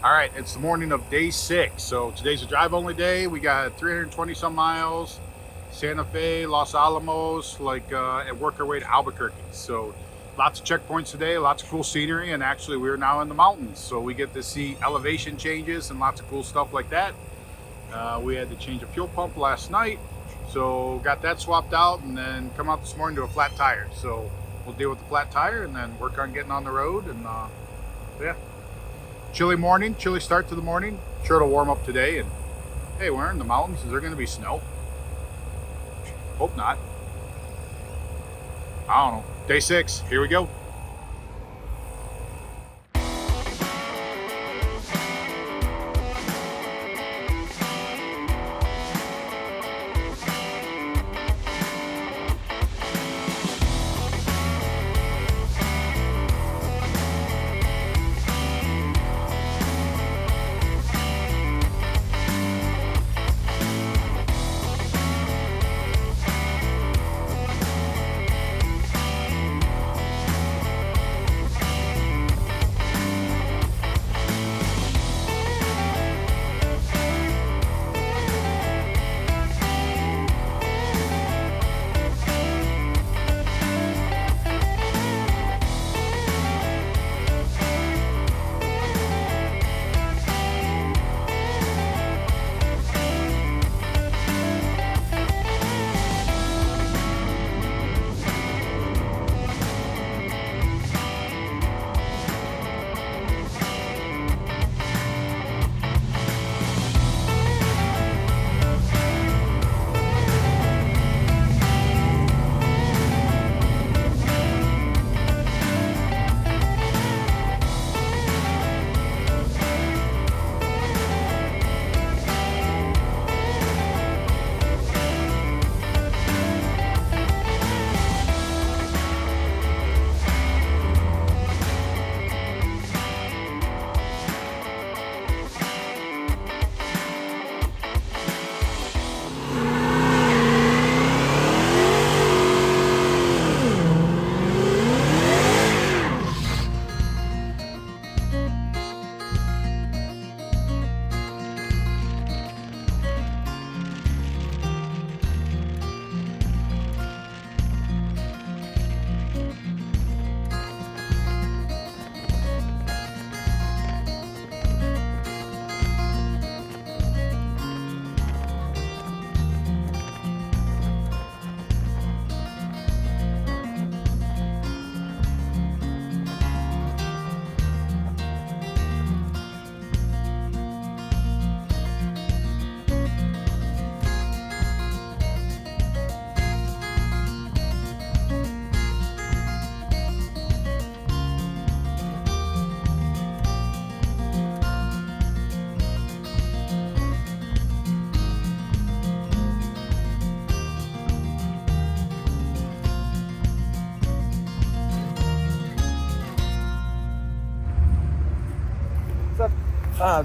All right, it's the morning of day 6. So today's a drive only day. We got 320 some miles, Santa Fe, Los Alamos, and work our way to Albuquerque. So lots of checkpoints today, lots of cool scenery, and actually we're now in the mountains. So we get to see elevation changes and lots of cool stuff like that. We had to change a fuel pump last night, so got that swapped out and then come out this morning to a flat tire. So we'll deal with the flat tire and then work on getting on the road and yeah. Chilly morning, chilly start to the morning. Sure it'll warm up today, and hey, we're in the mountains. Is there going to be snow? Hope not. I don't know. Day 6, here we go.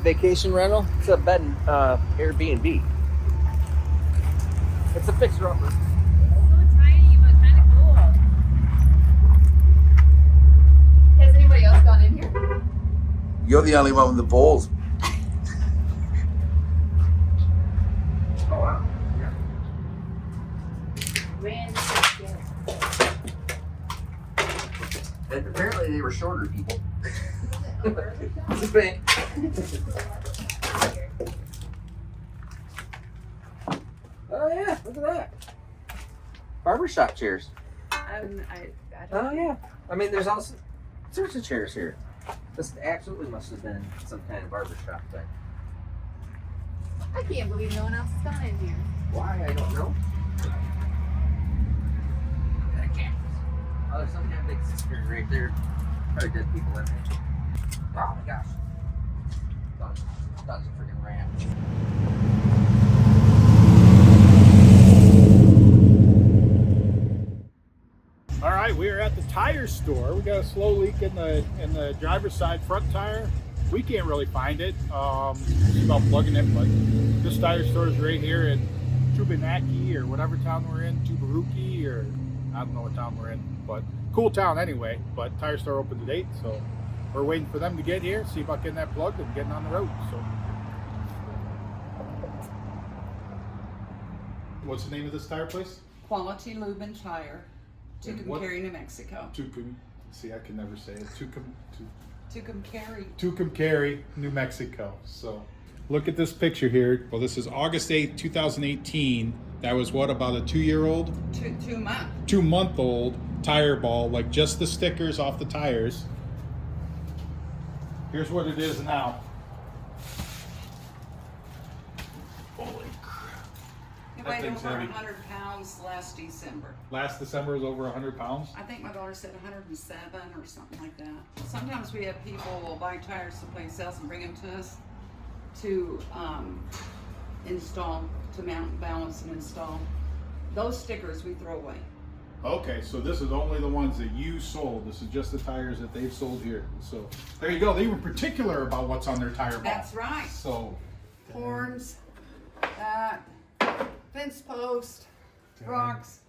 Vacation rental. It's a bed and Airbnb. It's a fixer upper. So tiny, but kind of cool. Has anybody else gone in here? You're the only one with the balls. Oh wow. Yeah. When And apparently they were shorter people. It's a bank. Oh yeah, look at that. Barbershop chairs. I don't Oh yeah. I mean, there's all sorts of chairs here. This absolutely must have been some kind of barbershop thing. I can't believe no one else has gone in here. Why? I don't know. Oh, there's some kind of big cistern right there. Probably dead people in there. Oh my gosh. Dog's a freaking ranch. All right, we are at the tire store. We got a slow leak in the driver's side front tire. We can't really find it. It's about plugging it, but this tire store is right here in Tubanaki or whatever town we're in, Tubaruki, or I don't know what town we're in, but cool town anyway. But tire store open to date, so we're waiting for them to get here, see about getting that plugged and getting on the road. So, what's the name of this tire place? Quality Lube and Tire, And what- Tucumcari, New Mexico. See, I can never say it. Tucumcari. Tucumcari, New Mexico. So, look at this picture here. Well, this is August 8th, 2018. That was what, about a 2-year-old? 2 months. 2-month-old tire ball, like just the stickers off the tires. Here's what it is now. Holy crap. It That weighed thing's over heavy. 100 pounds last December. Last December was over 100 pounds. I think my daughter said 107 or something like that. Sometimes we have people will buy tires someplace else and bring them to us to install, to mount and balance and install. Those stickers we throw away. Okay, so this is only the ones that you sold. This is just the tires that they've sold here. So there you go. They were particular about what's on their tire ball. That's right. So Horns, that, fence post, rocks.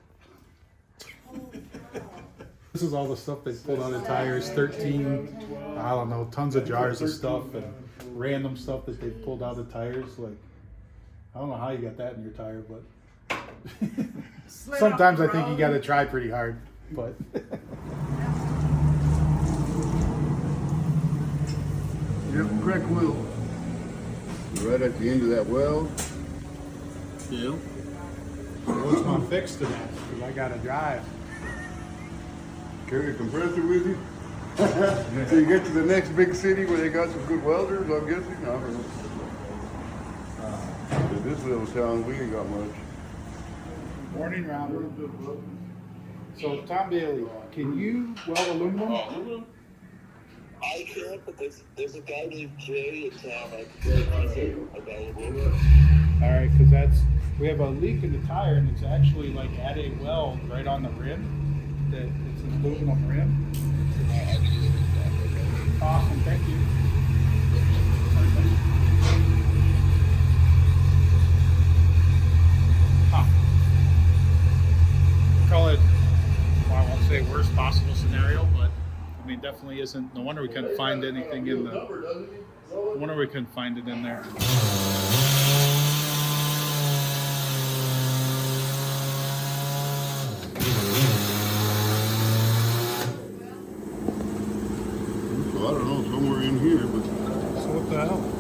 this is all the stuff they pulled out of tires. 13, I don't know, tons of jars of stuff and random stuff that they pulled out of tires. Like, I don't know how you got that in your tire, but sometimes I think you got to try pretty hard. But Yep, crack wheel. Right at the end of that weld. Yeah. what's my fix to that? Because I got to drive. Carry a compressor with you. So you get to the next big city where they got some good welders, I'm guessing. I don't know. But this little town, we ain't got much. Morning rounder. So Tom Bailey, can you weld aluminum? I can't, but there's a guy named Jay in town. I can get him available. All right, because we have a leak in the tire, and it's actually like at a weld right on the rim. That it's an aluminum rim. Awesome, thank you. Huh. Call it, well, I won't say worst possible scenario, but I mean definitely isn't. No wonder we couldn't find anything in the. No wonder we couldn't find it in there. So I don't know, somewhere in here, but So what the hell?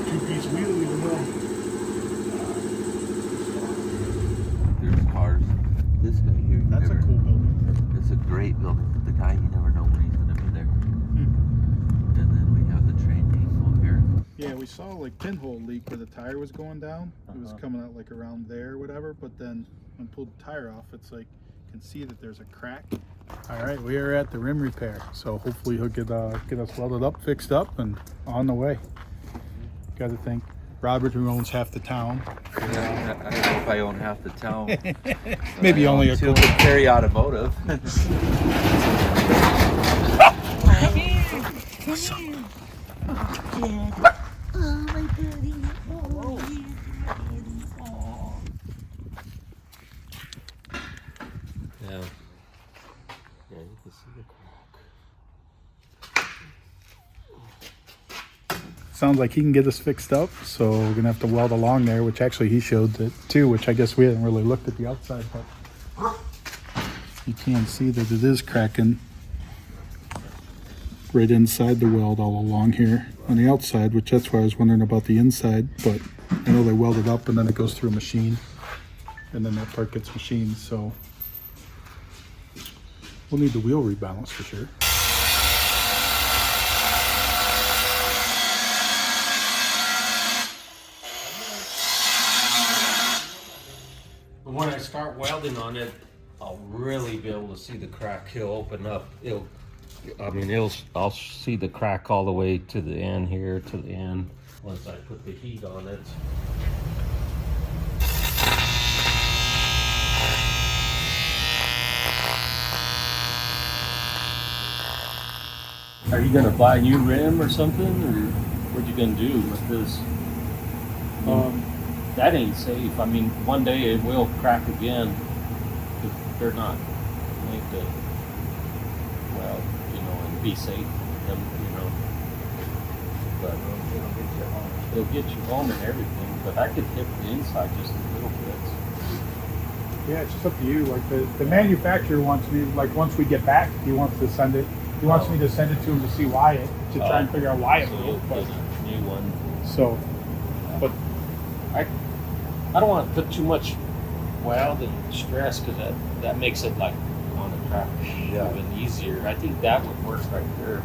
two-piece wheel even though. There's cars. This guy here, you That's a never, cool building. it's a great building. The guy, you never know when he's gonna be there. And then we have the train depot here. Yeah, we saw like pinhole leak where the tire was going down. It was coming out like around there or whatever, but then when I pulled the tire off, it's like you can see that there's a crack. All right, we are at the rim repair, so hopefully he'll get us welded up, fixed up, and on the way. Got to thank Robert, who owns half the town. I don't know if I own half the town. Maybe only a quarter. Tucumcari Automotive. Yeah. Yeah, you can see the crack. Sounds like he can get us fixed up, so we're gonna have to weld along there, which actually he showed it too, which I guess we hadn't really looked at the outside, but you can see that it is cracking right inside the weld all along here on the outside, which that's why I was wondering about the inside, but I know they weld it up and then it goes through a machine and then that part gets machined, so we'll need the wheel rebalance for sure. But when I start welding on it, I'll really be able to see the crack. He'll open up. I'll see the crack all the way to the end here, to the end, once I put the heat on it. Are you gonna buy a new rim or something, or what you gonna do with this? that ain't safe. I mean, one day it will crack again. If they're not made to, well, you know, and be safe. Them, you know, but it'll get you home and everything. But I could tip the inside just a little bit. Yeah, it's just up to you. Like the manufacturer wants me, like once we get back, he wants to send it. He wants me to send it to him to see why it, to try and figure out why it So broke. get a new one. So, but I don't want to put too much weld and stress because that makes it like on a track even easier. I think that would work right there.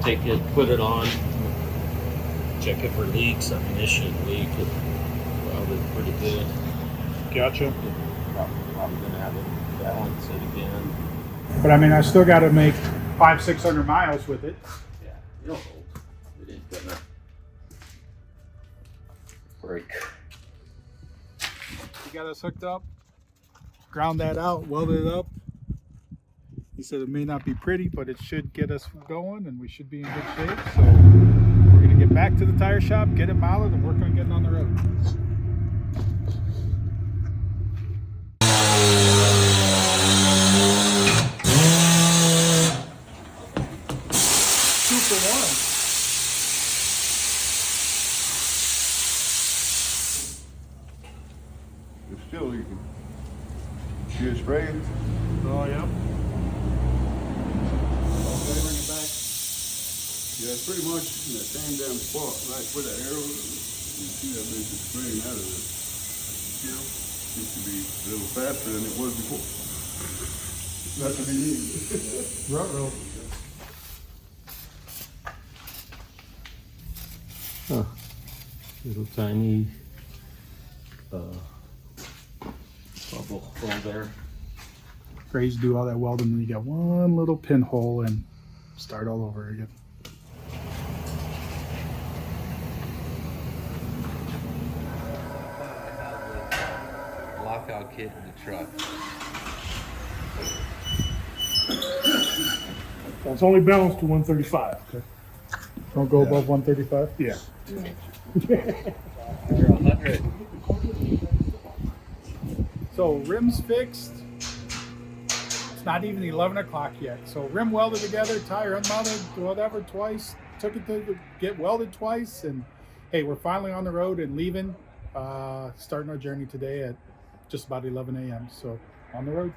Take it, put it on, check it for leaks. I mean, it shouldn't leak. It welded pretty good. gotcha. Probably gonna have it balance it again. But I mean, I still got to make 500-600 miles with it. Yeah, it'll hold. It ain't gonna break. He got us hooked up, ground that out, welded it up. He said it may not be pretty, but it should get us going and we should be in good shape. So we're going to get back to the tire shop, get it mounted, and work on getting on the road. 2 for 1. It's still leaking. See it spraying? Oh, yeah. Yeah, it's pretty much in that same damn spot, right where that arrow is. You see that bitch is spraying out of it. You know, seems to be a little faster than it was before. Not to be needed. Ruh-roh. Huh. Little tiny bubble hole there. Crazy to do all that welding and you got one little pinhole and start all over again. Lockout kit in the truck. Well, it's only balanced to 135. Okay. Don't go above 135? Yeah. You're 100. So rims fixed. It's not even 11 o'clock yet. So rim welded together, tire unmounted, whatever, twice. Took it to get welded twice. And hey, we're finally on the road and leaving. Starting our journey today at just about 11 a.m. So on the road.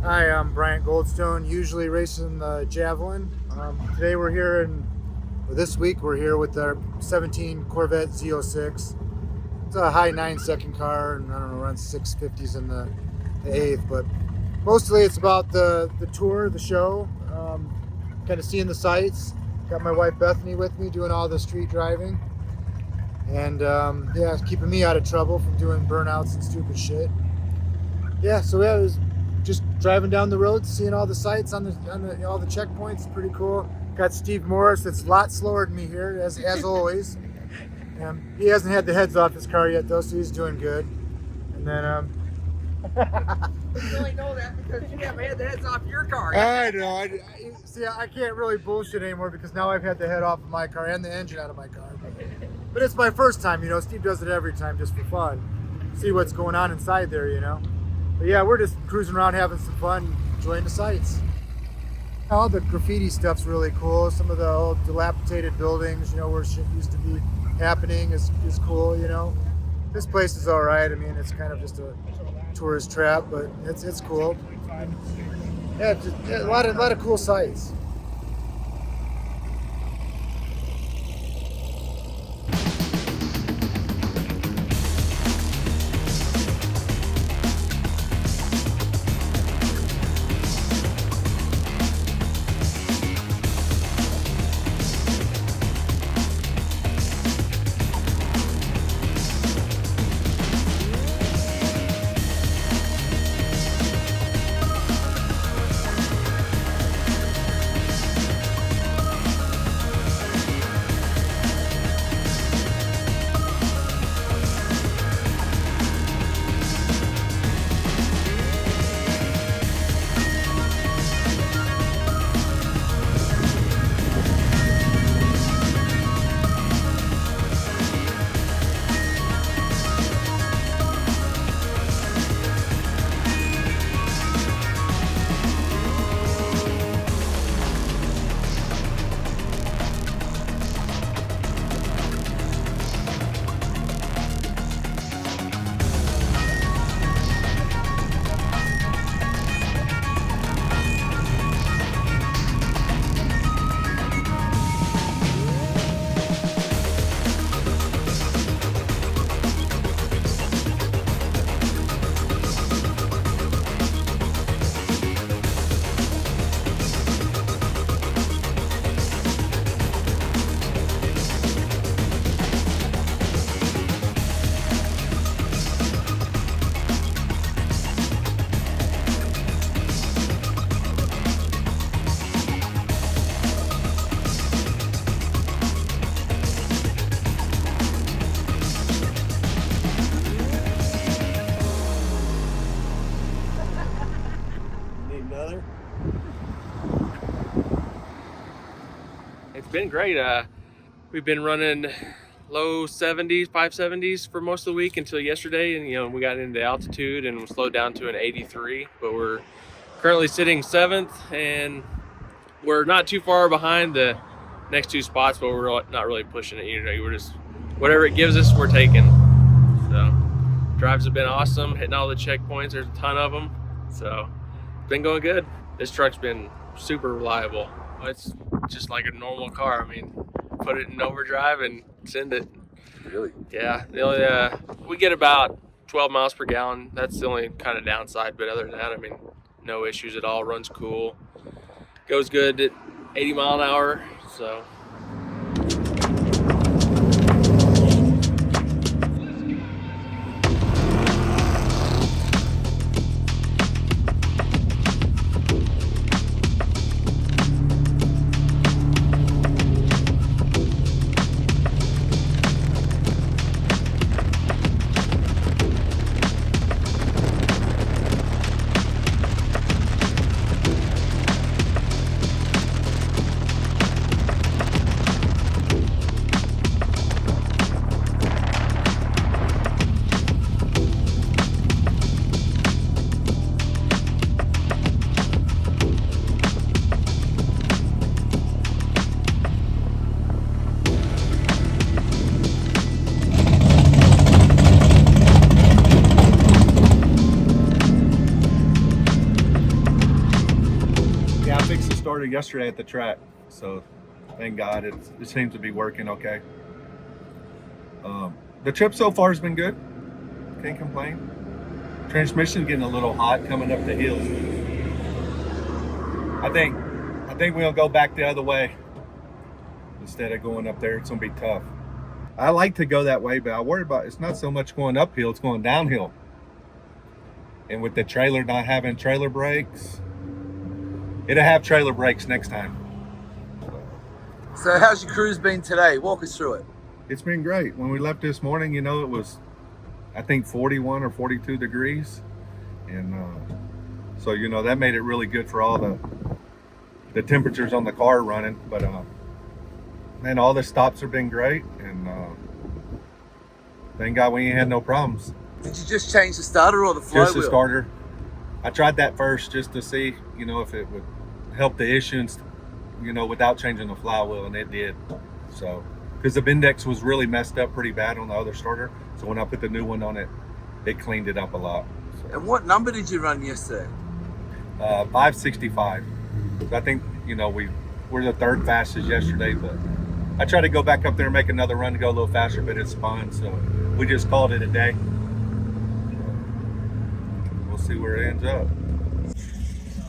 Hi, I'm Bryant Goldstone, usually racing the Javelin. Today we're here this week we're here with our 17 Corvette Z06. It's a high 9-second car and I don't know, runs 650s in the 8th, but mostly it's about the tour, the show, kind of seeing the sights. Got my wife Bethany with me doing all the street driving. And yeah, it's keeping me out of trouble from doing burnouts and stupid shit. Yeah, so yeah, it was just driving down the road, seeing all the sights on all the checkpoints. Pretty cool. Got Steve Morris, that's a lot slower than me here, as always. He hasn't had the heads off his car yet though, so he's doing good. And then You only know that because you haven't had the heads off your car. I know. See, I can't really bullshit anymore because now I've had the head off of my car and the engine out of my car. But it's my first time, you know. Steve does it every time just for fun. See what's going on inside there, you know. But yeah, we're just cruising around having some fun, enjoying the sights. All the graffiti stuff's really cool. Some of the old dilapidated buildings, you know, where shit used to be happening is cool, you know. This place is all right. I mean, it's kind of just a tourist trap, but it's cool. Yeah, just, a lot of cool sights. It's been great. We've been running low 70s, 570s for most of the week until yesterday, and you know, we got into altitude and slowed down to an 83, but we're currently sitting 7th, and we're not too far behind the next 2 spots, but we're not really pushing it. You know, we're just, whatever it gives us, we're taking. So drives have been awesome, hitting all the checkpoints. There's a ton of them, so it's been going good. This truck's been super reliable. It's just like a normal car. I mean, put it in overdrive and send it. Really? Yeah. The only, we get about 12 miles per gallon. That's the only kind of downside, but other than that, I mean, no issues at all. Runs cool. Goes good at 80 mile an hour, so. Yeah, I fixed the starter yesterday at the track, so thank God it seems to be working okay. The trip so far has been good. Can't complain. Transmission's getting a little hot coming up the hills. I think we'll go back the other way instead of going up there. It's gonna be tough. I like to go that way, but I worry about it's not so much going uphill, it's going downhill. And with the trailer not having trailer brakes, it'll have trailer brakes next time. So how's your cruise been today? Walk us through it. It's been great. When we left this morning, you know, it was, I think 41 or 42 degrees. And so, you know, that made it really good for all the temperatures on the car running. But man, all the stops have been great. And thank God we ain't had no problems. Did you just change the starter or the flywheel? Just the starter. I tried that first just to see, you know, if it would help the issues, you know, without changing the flywheel, and it did. So, because the Bindex was really messed up pretty bad on the other starter. So when I put the new one on it, it cleaned it up a lot. So, And what number did you run yesterday? 565. So I think, you know, we're the 3rd fastest yesterday, but I tried to go back up there and make another run to go a little faster, but it spun. So we just called it a day. We'll see where it ends up.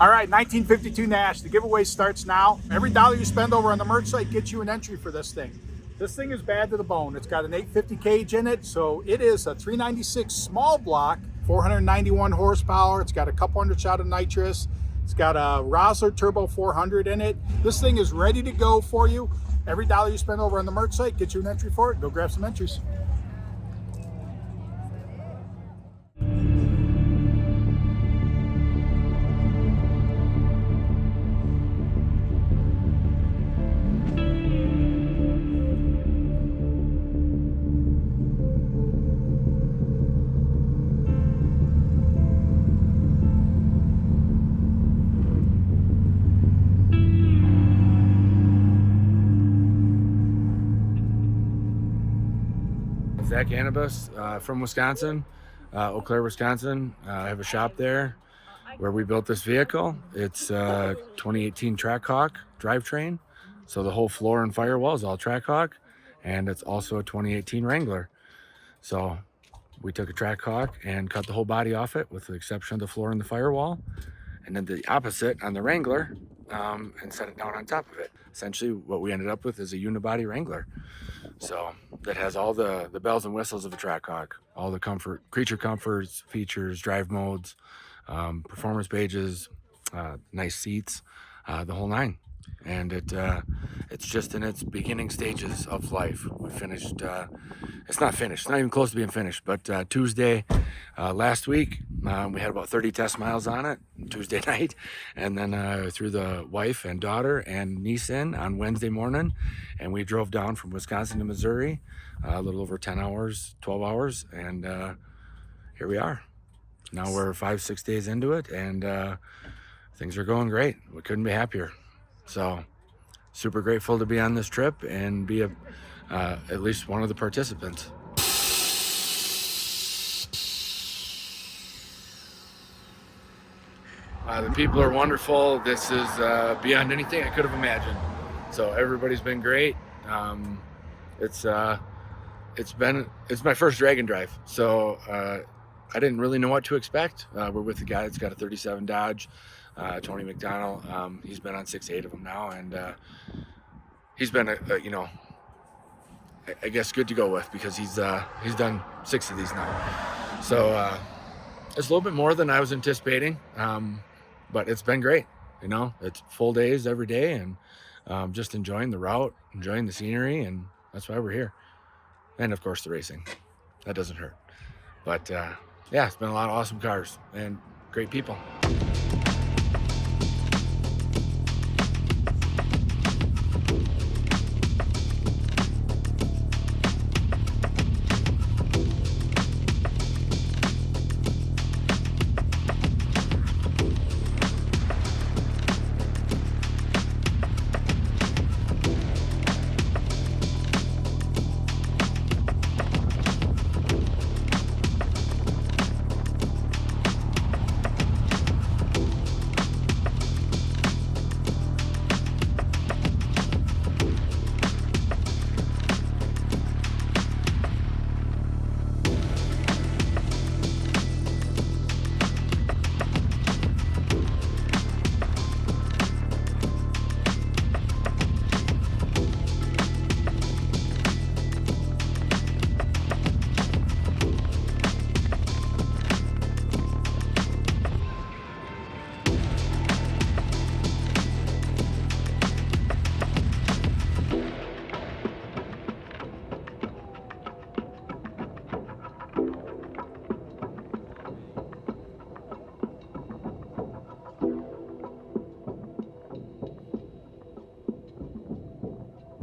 All right, 1952 Nash. The giveaway starts now. Every dollar you spend over on the merch site gets you an entry for this thing. This thing is bad to the bone. It's got an 850 cage in it, so it is a 396 small block, 491 horsepower. It's got a couple hundred shot of nitrous. It's got a Roswell Turbo 400 in it. This thing is ready to go for you. Every dollar you spend over on the merch site gets you an entry for it. Go grab some entries. Zach Annabus from Wisconsin, Eau Claire, Wisconsin. I have a shop there where we built this vehicle. It's a 2018 Trackhawk drivetrain. So the whole floor and firewall is all Trackhawk, and it's also a 2018 Wrangler. So we took a Trackhawk and cut the whole body off it with the exception of the floor and the firewall, and then the opposite on the Wrangler and set it down on top of it. Essentially what we ended up with is a unibody Wrangler. So that has all the bells and whistles of a Trackhawk, all the creature comforts, features, drive modes, performance pages, nice seats, the whole nine. and it's just in its beginning stages of life. We finished. It's not finished. It's not even close to being finished. But Tuesday last week, we had about 30 test miles on it Tuesday night, and then threw the wife and daughter and niece in on Wednesday morning, and we drove down from Wisconsin to Missouri, a little over 10 hours, 12 hours, and here we are. Now we're 5-6 days into it, and things are going great. We couldn't be happier. So super grateful to be on this trip and be at least one of the participants. The people are wonderful. This is beyond anything I could have imagined. So everybody's been great. It's my first drag and drive, so I didn't really know what to expect. We're with a guy that's got a 37 Dodge, Tony McDonald. He's been on 6-8 of them now, and he's been I guess good to go with, because he's done 6 of these now. So it's a little bit more than I was anticipating, but it's been great. It's full days every day, and just enjoying the route, enjoying the scenery, and that's why we're here. And of course the racing, that doesn't hurt. But yeah, it's been a lot of awesome cars and great people.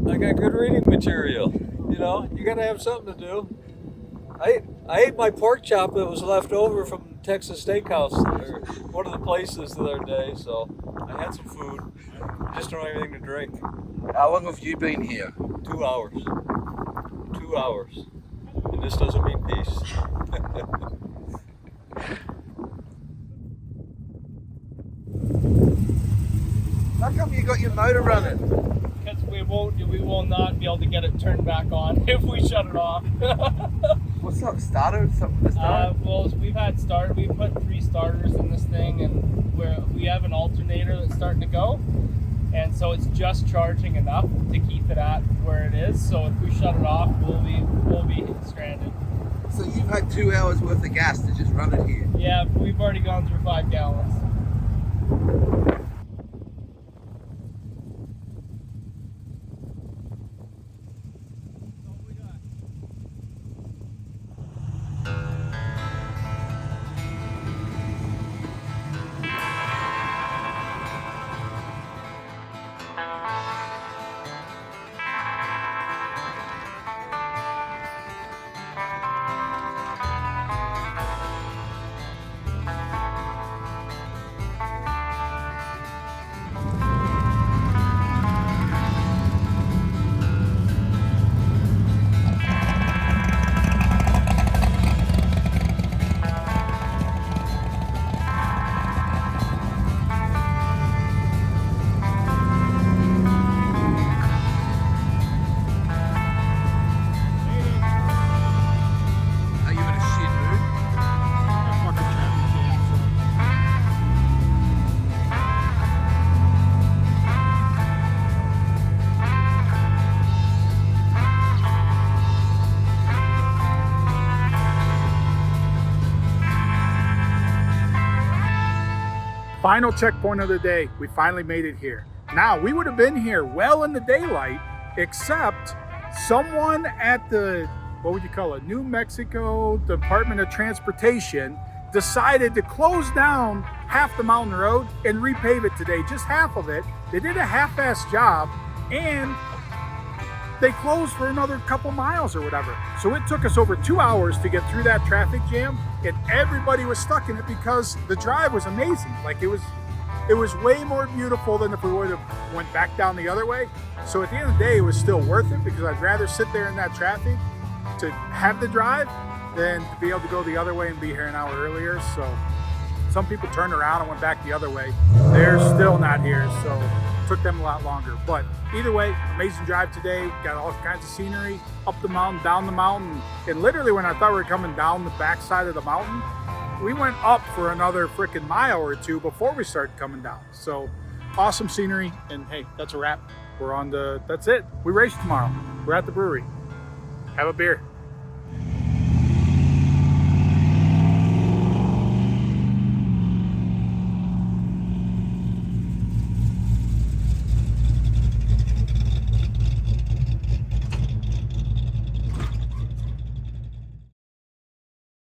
I got good reading material. You gotta have something to do. I ate my pork chop that was left over from Texas Steakhouse, or one of the places the other day, so I had some food. Just don't have anything to drink. How long have you been here? 2 hours. 2 hours. And this doesn't mean peace. How come you got your motor running? Because we will not be able to get it turned back on if we shut it off. What's that, starter? Something to start? Well, we've put 3 starters in this thing, and we have an alternator that's starting to go, and so it's just charging enough to keep it at where it is. So if we shut it off, we'll be stranded. So you've had 2 hours worth of gas to just run it here? Yeah, we've already gone through 5 gallons. Final checkpoint of the day. We finally made it here. Now, we would have been here well in the daylight, except someone at the, what would you call it, New Mexico Department of Transportation decided to close down half the mountain road and repave it today, just half of it. They did a half-assed job, and they closed for another couple miles or whatever. So it took us over 2 hours to get through that traffic jam, and everybody was stuck in it because the drive was amazing. Like it was way more beautiful than if we would have went back down the other way. So at the end of the day, it was still worth it because I'd rather sit there in that traffic to have the drive than to be able to go the other way and be here an hour earlier. So some people turned around and went back the other way. They're still not here, so it took them a lot longer. But either way, amazing drive today. Got all kinds of scenery, up the mountain, down the mountain. And literally when I thought we were coming down the backside of the mountain, we went up for another freaking mile or two before we started coming down. So awesome scenery. And hey, that's a wrap. We're on the, that's it. We race tomorrow. We're at the brewery. Have a beer.